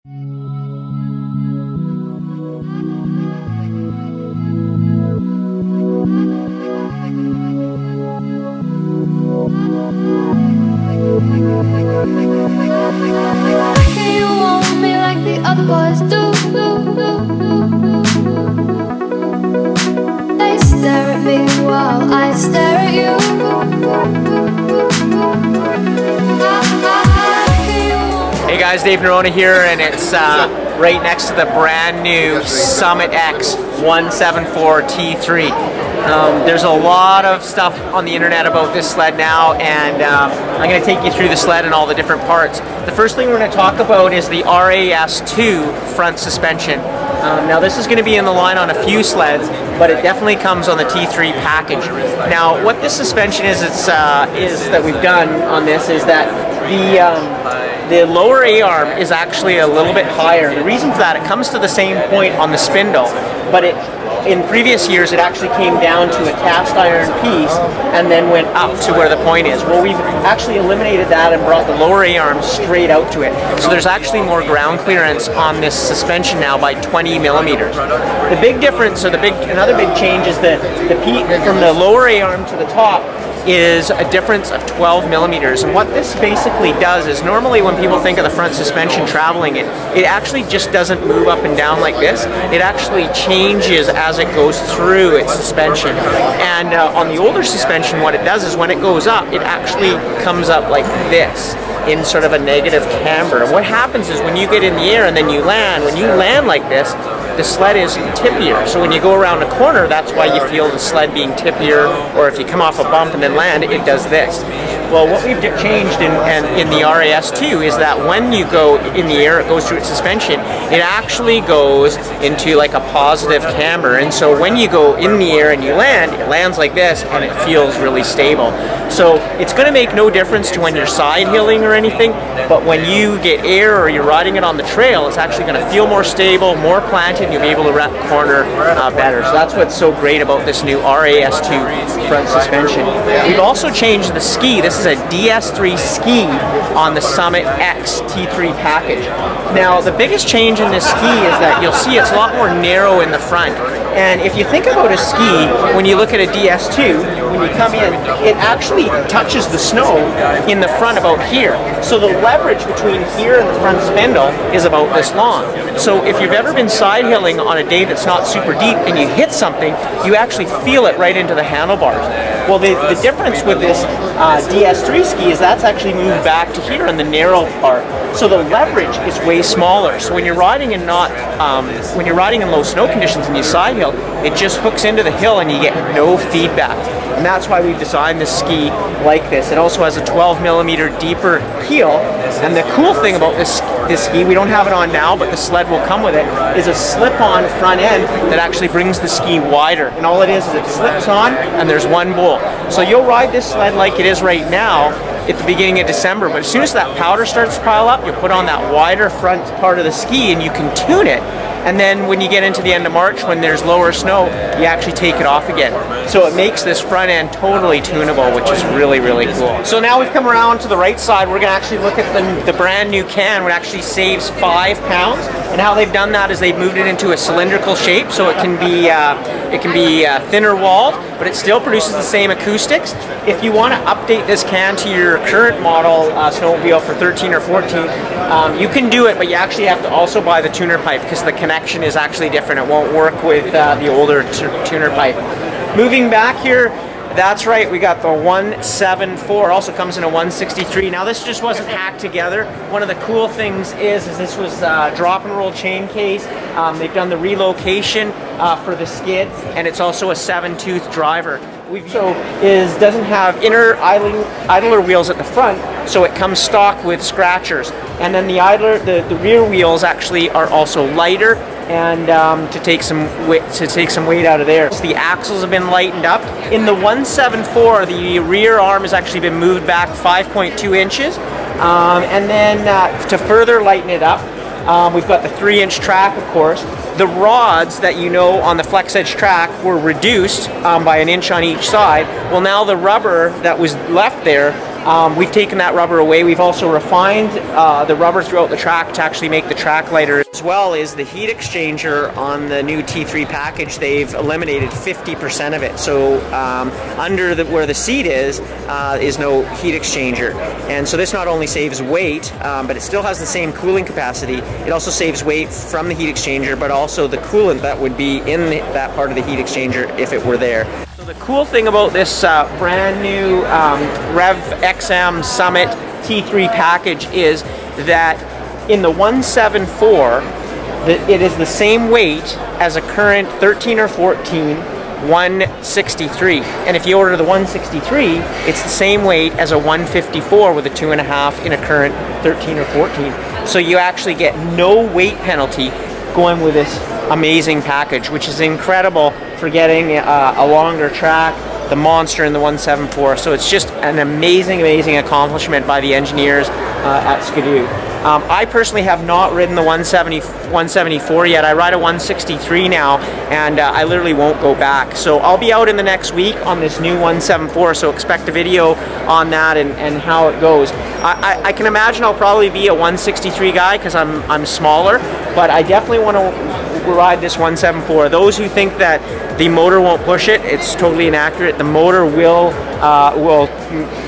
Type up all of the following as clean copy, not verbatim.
Can you want me like the other boys do? They stare at me while I stare at you. Hey guys, Dave Norona here, and it's right next to the brand new Summit X 174 T3. There's a lot of stuff on the internet about this sled now, and I'm going to take you through the sled and all the different parts. The first thing we're going to talk about is the RAS2 front suspension. Now this is going to be in the line on a few sleds, but it definitely comes on the T3 package. Now what this suspension is that we've done on this is that the lower A-arm is actually a little bit higher. The reason for that, it comes to the same point on the spindle, but in previous years it actually came down to a cast iron piece and then went up to where the point is. Well, we've actually eliminated that and brought the lower A-arm straight out to it. So there's actually more ground clearance on this suspension now by 20 millimeters. The big difference, or another big change, is that from the lower A-arm to the top is a difference of 12 millimeters. And what this basically does is, normally when people think of the front suspension traveling, it actually just doesn't move up and down like this. It actually changes as it goes through its suspension. And on the older suspension, what it does is when it goes up, it actually comes up like this, in sort of a negative camber. And what happens is when you get in the air and then you land, when you land like this, the sled is tippier. So when you go around a corner, that's why you feel the sled being tippier, or if you come off a bump and then land, it does this. Well, what we've changed in the RAS2 is that when you go in the air, it goes through its suspension, it actually goes into like a positive camber. And so when you go in the air and you land, it lands like this and it feels really stable. So it's going to make no difference to when you're side hilling or anything, but when you get air or you're riding it on the trail, it's actually going to feel more stable, more planted, and you'll be able to wrap corner better. So that's what's so great about this new RAS2 front suspension. We've also changed the ski. This is a DS3 ski on the Summit X T3 package. Now the biggest change in this ski is that you'll see it's a lot more narrow in the front. And if you think about a ski, when you look at a DS2, when you come in, it actually touches the snow in the front about here. So the leverage between here and the front spindle is about this long. So if you've ever been side hilling on a day that's not super deep and you hit something, you actually feel it right into the handlebars. Well, the difference with this DS3 ski is that's actually moved back to here in the narrow part. So the leverage is way smaller. So when you're riding in when you're riding in low snow conditions and you side hill, it just hooks into the hill and you get no feedback. And that's why we've designed this ski like this. It also has a 12 millimeter deeper heel. And the cool thing about this ski, we don't have it on now, but the sled will come with it, is a slip-on front end that actually brings the ski wider. And all it is it slips on and there's one bolt. So you'll ride this sled like it is right now at the beginning of December, but as soon as that powder starts to pile up, you put on that wider front part of the ski and you can tune it. And then when you get into the end of March, when there's lower snow, you actually take it off again. So it makes this front end totally tunable, which is really, really cool. So now we've come around to the right side. We're going to actually look at the brand new can, which actually saves 5 pounds. And how they've done that is they've moved it into a cylindrical shape, so it can be thinner walled, but it still produces the same acoustics. If you want to update this can to your current model snowmobile for 13 or 14, you can do it, but you actually have to also buy the tuner pipe because the connection is actually different. It won't work with the older tuner pipe. Moving back here, that's right, we got the 174, also comes in a 163. Now this just wasn't hacked together. One of the cool things is this was drop and roll chain case. They've done the relocation for the skid, and it's also a 7-tooth driver. Doesn't have inner idler wheels at the front, so it comes stock with scratchers. And then the rear wheels actually are also lighter, and to take some weight out of there. So the axles have been lightened up. In the 174, the rear arm has actually been moved back 5.2 inches, and then to further lighten it up, we've got the 3-inch track, of course. The rods that you know on the flex edge track were reduced by 1 inch on each side. Well, now the rubber that was left there We've taken that rubber away. We've also refined the rubber throughout the track to actually make the track lighter. As well as the heat exchanger on the new T3 package, they've eliminated 50% of it. So under where the seat is no heat exchanger. And so this not only saves weight, but it still has the same cooling capacity. It also saves weight from the heat exchanger, but also the coolant that would be in that part of the heat exchanger if it were there. So the cool thing about this brand new Rev XM Summit T3 package is that in the 174, it is the same weight as a current 13 or 14 163. And if you order the 163, it's the same weight as a 154 with a 2.5 in a current 13 or 14. So you actually get no weight penalty going with this amazing package, which is incredible for getting a longer track, the monster in the 174. So it's just an amazing, amazing accomplishment by the engineers at Skidoo. I personally have not ridden the 174 yet. I ride a 163 now, and I literally won't go back. So I'll be out in the next week on this new 174, so expect a video on that and how it goes. I can imagine I'll probably be a 163 guy because I'm smaller, but I definitely want to ride this 174. Those who think that the motor won't push it, it's totally inaccurate. The motor will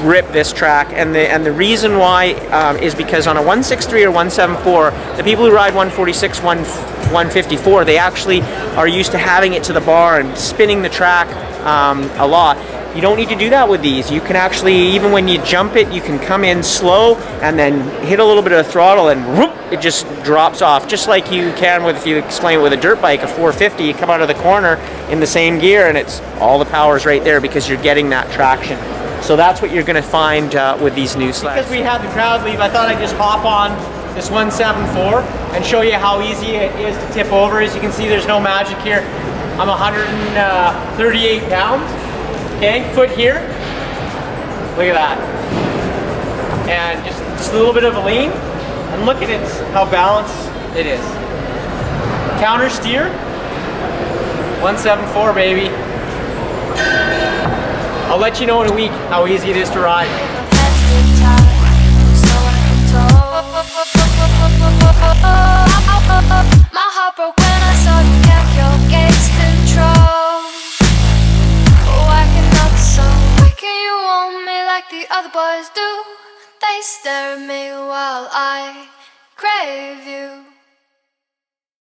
rip this track, and the reason why is because on a 163 or 174, the people who ride 146, 154, they actually are used to having it to the bar and spinning the track a lot. You don't need to do that with these. You can actually, even when you jump it, you can come in slow and then hit a little bit of throttle and whoop, it just drops off. Just like you can with, if you explain it with a dirt bike, a 450, you come out of the corner in the same gear and it's all the power's right there because you're getting that traction. So that's what you're going to find with these new sleds. Because we had the crowd leave, I thought I'd just hop on this 174 and show you how easy it is to tip over. As you can see, there's no magic here. I'm 138 pounds. Okay, foot here. Look at that. And just a little bit of a lean. And look at it, how balanced it is. Counter steer. 174, baby. I'll let you know in a week how easy it is to ride. My heart broke when I saw you kept your gaze control. Why can you want me like the other boys do? They stare at me while I crave you.